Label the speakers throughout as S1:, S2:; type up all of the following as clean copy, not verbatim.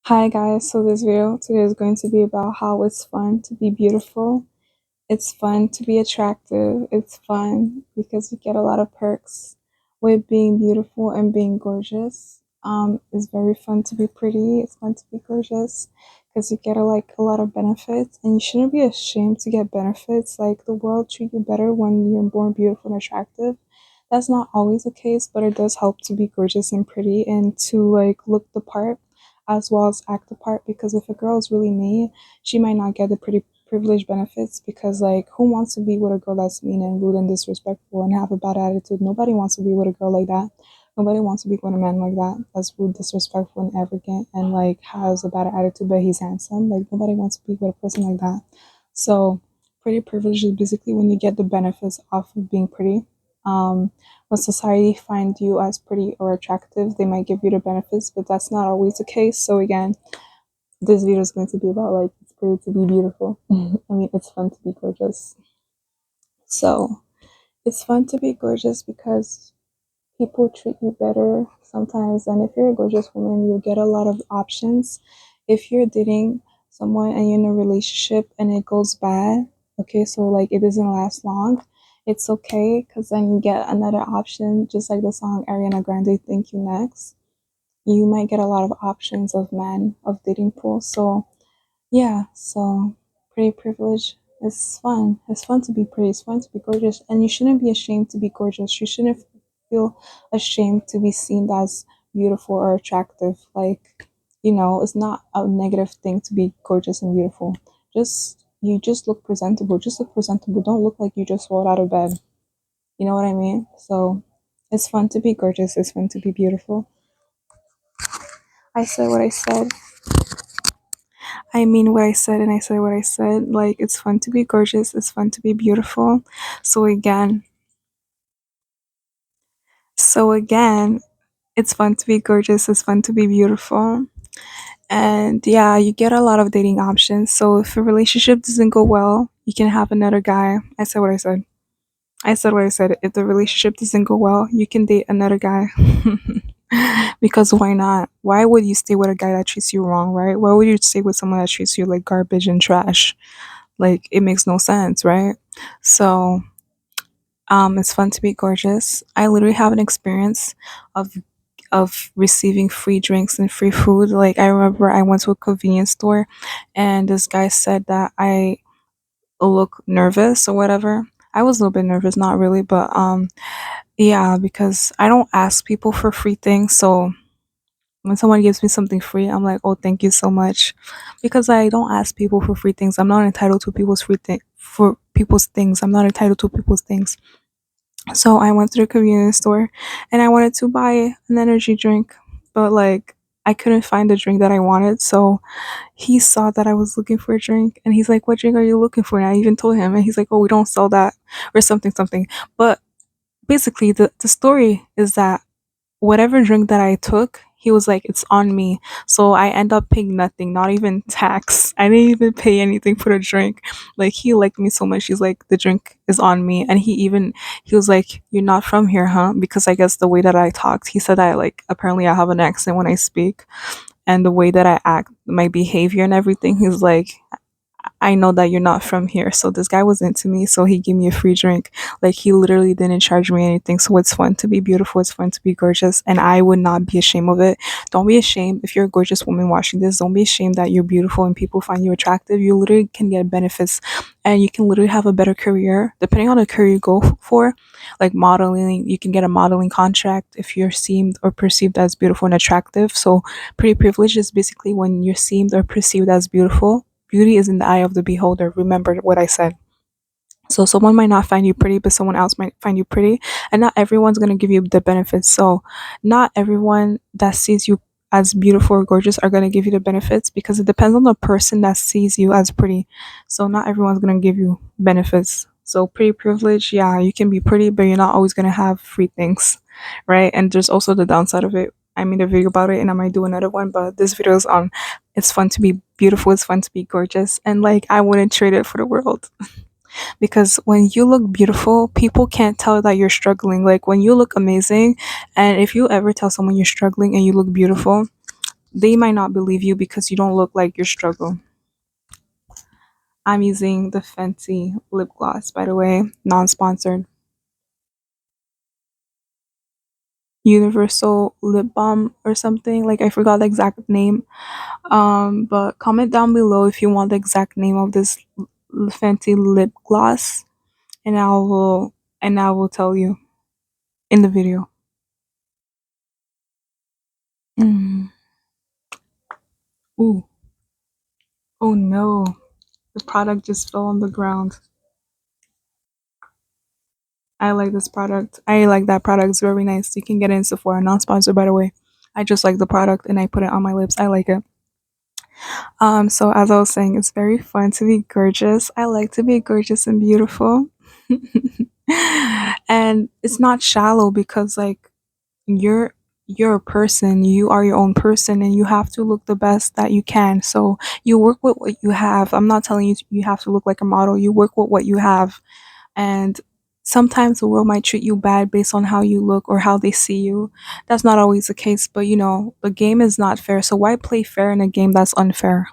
S1: Hi guys, so this video today is going to be about how it's fun to be beautiful. It's fun to be attractive. It's fun because you get a lot of perks with being beautiful and being gorgeous. It's very fun to be pretty. It's fun to be gorgeous because you get a lot of benefits, and you shouldn't be ashamed to get benefits. Like the world treat you better when you're born beautiful and attractive. That's not always the case, but it does help to be gorgeous and pretty and to like look the part as well as act the part. Because if a girl is really mean, she might not get the pretty privilege benefits, because like who wants to be with a girl that's mean and rude and disrespectful and have a bad attitude? Nobody wants to be with a girl like that. Nobody wants to be with a man like that, that's rude, disrespectful, and arrogant, and like has a bad attitude but he's handsome. Like nobody wants to be with a person like that. So pretty privilege is basically when you get the benefits off of being pretty. When society find you as pretty or attractive, they might give you the benefits, but that's not always the case. So again, this video is going to be about like it's pretty to be beautiful. I mean, it's fun to be gorgeous. So it's fun to be gorgeous because people treat you better sometimes. And if you're a gorgeous woman, you'll get a lot of options. If you're dating someone and you're in a relationship and it goes bad, okay, so like it doesn't last long, it's okay because then you get another option, just like the song Ariana Grande, Thank You Next. You might get a lot of options of men, of dating pools. So yeah, so pretty privilege is fun. It's fun to be pretty. It's fun to be gorgeous. And you shouldn't be ashamed to be gorgeous. You shouldn't feel ashamed to be seen as beautiful or attractive. Like, it's not a negative thing to be gorgeous and beautiful. You just look presentable. Just look presentable. Don't look like you just rolled out of bed. You know what I mean? So it's fun to be gorgeous. It's fun to be beautiful. I said what I said. I mean what I said, and I said what I said. Like, it's fun to be gorgeous, it's fun to be beautiful. So again, so again, it's fun to be gorgeous, it's fun to be beautiful. And yeah, you get a lot of dating options. So if a relationship doesn't go well, you can have another guy. I said what I said. I said what I said. If the relationship doesn't go well, you can date another guy. Because why not? Why would you stay with a guy that treats you wrong, right? Why would you stay with someone that treats you like garbage and trash? Like it makes no sense, right? So it's fun to be gorgeous. I literally have an experience of receiving free drinks and free food. Like I remember I went to a convenience store and this guy said that I look nervous or whatever. I was a little bit nervous, not really, but yeah, because I don't ask people for free things. So when someone gives me something free, I'm like, "Oh, thank you so much," because I don't ask people for free things. I'm not entitled to people's free thing for people's things. I'm not entitled to people's things. So I went to the convenience store, and I wanted to buy an energy drink, but like I couldn't find the drink that I wanted. So he saw that I was looking for a drink, and he's like, "What drink are you looking for?" And I even told him, and he's like, "Oh, we don't sell that," or something, something. But basically, the story is that whatever drink that I took, he was like, it's on me. So I end up paying nothing, not even tax. I didn't even pay anything for the drink. Like he liked me so much, he's like, the drink is on me. And he was like, you're not from here, huh? Because I guess the way that I talked, he said I like apparently I have an accent when I speak. And the way that I act, my behavior and everything, he's like, I know that you're not from here. So this guy was into me, so he gave me a free drink. Like he literally didn't charge me anything. So it's fun to be beautiful, it's fun to be gorgeous, and I would not be ashamed of it. Don't be ashamed if you're a gorgeous woman watching this. Don't be ashamed that you're beautiful and people find you attractive. You literally can get benefits and you can literally have a better career depending on the career you go for. Like modeling, you can get a modeling contract if you're seen or perceived as beautiful and attractive. So pretty privilege is basically when you're seen or perceived as beautiful. Beauty is in the eye of the beholder. Remember what I said. So someone might not find you pretty, but someone else might find you pretty, and not everyone's gonna give you the benefits. So not everyone that sees you as beautiful or gorgeous are gonna give you the benefits, because it depends on the person that sees you as pretty. So not everyone's gonna give you benefits. So pretty privilege, yeah, you can be pretty, but you're not always gonna have free things, right? And there's also the downside of it. I made a video about it and I might do another one, but this video is on it's fun to be beautiful, it's fun to be gorgeous, and like I wouldn't trade it for the world. Because when you look beautiful, people can't tell that you're struggling. Like when you look amazing, and if you ever tell someone you're struggling and you look beautiful, they might not believe you because you don't look like your struggle. I'm using the Fenty lip gloss, by the way, non-sponsored. Universal lip balm or something. Like I forgot the exact name. But comment down below if you want the exact name of this Fenty lip gloss, and I will tell you in the video. Mm. Ooh. Oh no. The product just fell on the ground. I like this product. I like that product. It's very nice. You can get it in Sephora, non-sponsored by the way. I just like the product and I put it on my lips. I like it. So as I was saying, it's very fun to be gorgeous. I like to be gorgeous and beautiful. And it's not shallow because like you're you're a person, you are your own person and you have to look the best that you can. So you work with what you have. I'm not telling you you have to look like a model. You work with what you have. And sometimes the world might treat you bad based on how you look or how they see you. That's not always the case, but the game is not fair. So why play fair in a game that's unfair?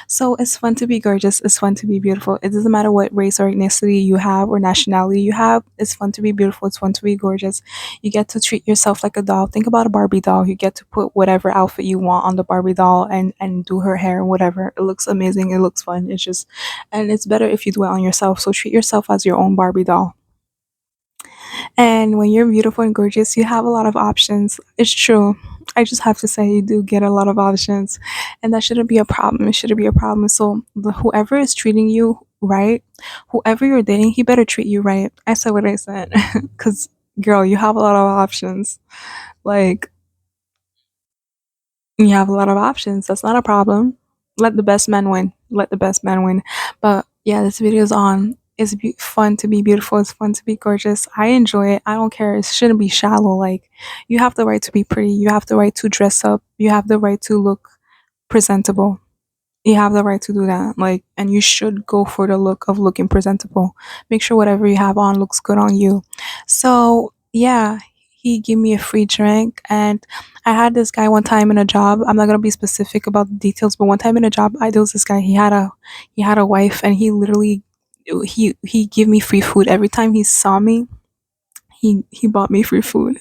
S1: So it's fun to be gorgeous. It's fun to be beautiful. It doesn't matter what race or ethnicity you have or nationality you have. It's fun to be beautiful. It's fun to be gorgeous. You get to treat yourself like a doll. Think about a Barbie doll. You get to put whatever outfit you want on the Barbie doll and do her hair and whatever. It looks amazing. It looks fun. It's just, and it's better if you do it on yourself. So treat yourself as your own Barbie doll. And when you're beautiful and gorgeous, you have a lot of options. It's true. I just have to say, you do get a lot of options, and that shouldn't be a problem. It shouldn't be a problem. So, whoever is treating you right, whoever you're dating, he better treat you right. I said what I said, because girl, you have a lot of options. Like, you have a lot of options. That's not a problem. Let the best man win. Let the best man win. But yeah, this video is on. It's fun to be beautiful. It's fun to be gorgeous. I enjoy it. I don't care. It shouldn't be shallow. Like, you have the right to be pretty. You have the right to dress up. You have the right to look presentable. You have the right to do that. Like, and you should go for the look of looking presentable. Make sure whatever you have on looks good on you. So yeah, he gave me a free drink, and I had this guy one time in a job. I'm not gonna be specific about the details, but one time in a job, I there was this guy. He had a wife, and he gave me free food every time he saw me. He bought me free food.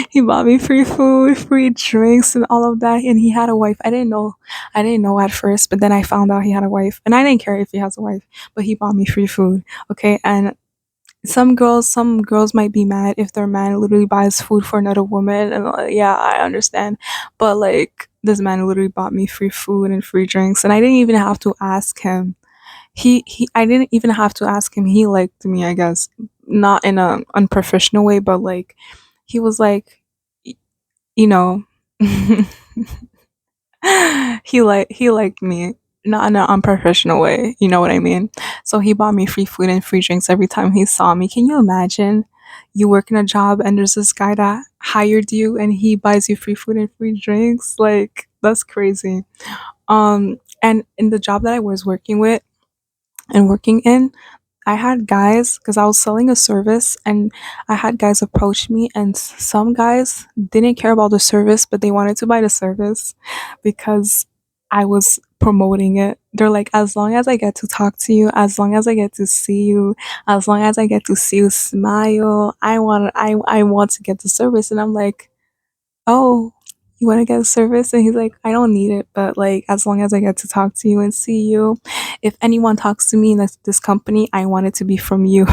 S1: He bought me free food, free drinks, and all of that. And he had a wife. I didn't know. I didn't know at first, but then I found out he had a wife, and I didn't care if he has a wife. But he bought me free food. Okay, and some girls might be mad if their man literally buys food for another woman, and yeah, I understand. But like this man literally bought me free food and free drinks, and I didn't even have to ask him. I didn't even have to ask him. He liked me, I guess, not in a unprofessional way, but like he was like, y- you know, he liked me, not in an unprofessional way. You know what I mean? So he bought me free food and free drinks every time he saw me. Can you imagine? You work in a job and there's this guy that hired you and he buys you free food and free drinks. Like that's crazy. And in the job that I was working with and working in, I had guys because I was selling a service, and I had guys approach me, and some guys didn't care about the service, but they wanted to buy the service because I was promoting it. They're like, as long as I get to talk to you, as long as I get to see you, as long as I get to see you smile, I want to get the service. And I'm like, oh, you want to get a service? And he's like, I don't need it, but like, as long as I get to talk to you and see you, if anyone talks to me in this company, I want it to be from you.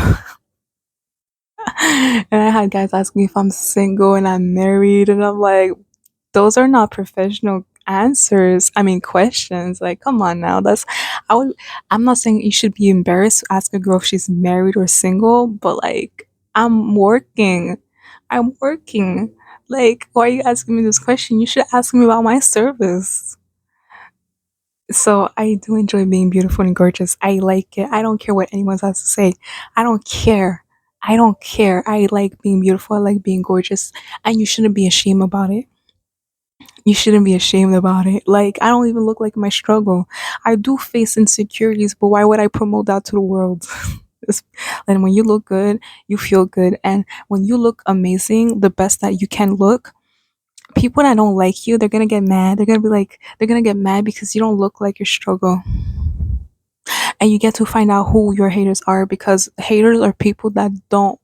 S1: And I had guys ask me if I'm single and I'm married, and I'm like, those are not professional answers. I mean, questions. Like, come on now. I would, I'm not saying you should be embarrassed to ask a girl if she's married or single, but like, I'm working. I'm working. Like, why are you asking me this question? You should ask me about my service. So I do enjoy being beautiful and gorgeous. I like it. I don't care what anyone has to say. I don't care. I don't care. I like being beautiful. I like being gorgeous. And you shouldn't be ashamed about it. You shouldn't be ashamed about it. Like, I don't even look like my struggle. I do face insecurities, but why would I promote that to the world? And when you look good, you feel good. And when you look amazing, the best that you can look, People that don't like you, they're gonna get mad. They're gonna be like, they're gonna get mad because you don't look like your struggle. And you get to find out who your haters are, because haters are people that don't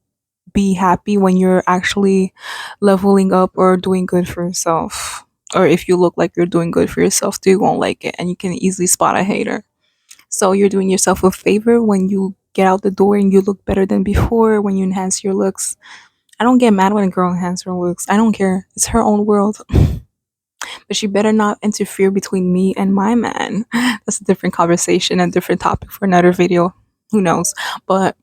S1: be happy when you're actually leveling up or doing good for yourself. Or if you look like you're doing good for yourself, they won't like it. And you can easily spot a hater. So you're doing yourself a favor when you get out the door and you look better than before, when you enhance your looks. I don't get mad when a girl enhances her looks. I don't care. It's her own world. But she better not interfere between me and my man. That's a different conversation and different topic for another video. Who knows? But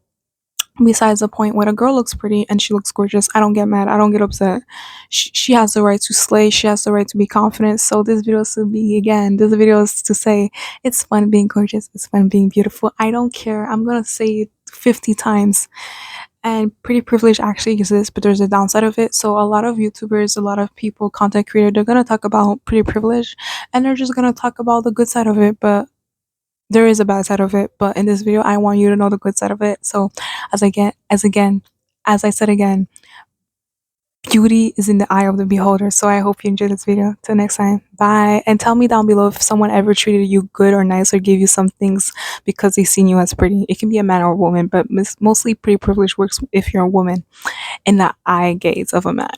S1: besides the point, when a girl looks pretty and she looks gorgeous, I don't get mad. I don't get upset. She has the right to slay. She has the right to be confident. So this video is to be, again, this video is to say it's fun being gorgeous. It's fun being beautiful. I don't care. I'm going to say it 50 times. And pretty privilege actually exists, but there's a downside of it. So a lot of YouTubers, a lot of people, content creators, they're going to talk about pretty privilege, and they're just going to talk about the good side of it. But there is a bad side of it, but in this video I want you to know the good side of it. So as I said again, beauty is in the eye of the beholder. So I hope you enjoyed this video. Till next time, bye. And tell me down below if someone ever treated you good or nice or gave you some things because they seen you as pretty. It can be a man or a woman, but mostly pretty privilege works if you're a woman in the eye gaze of a man.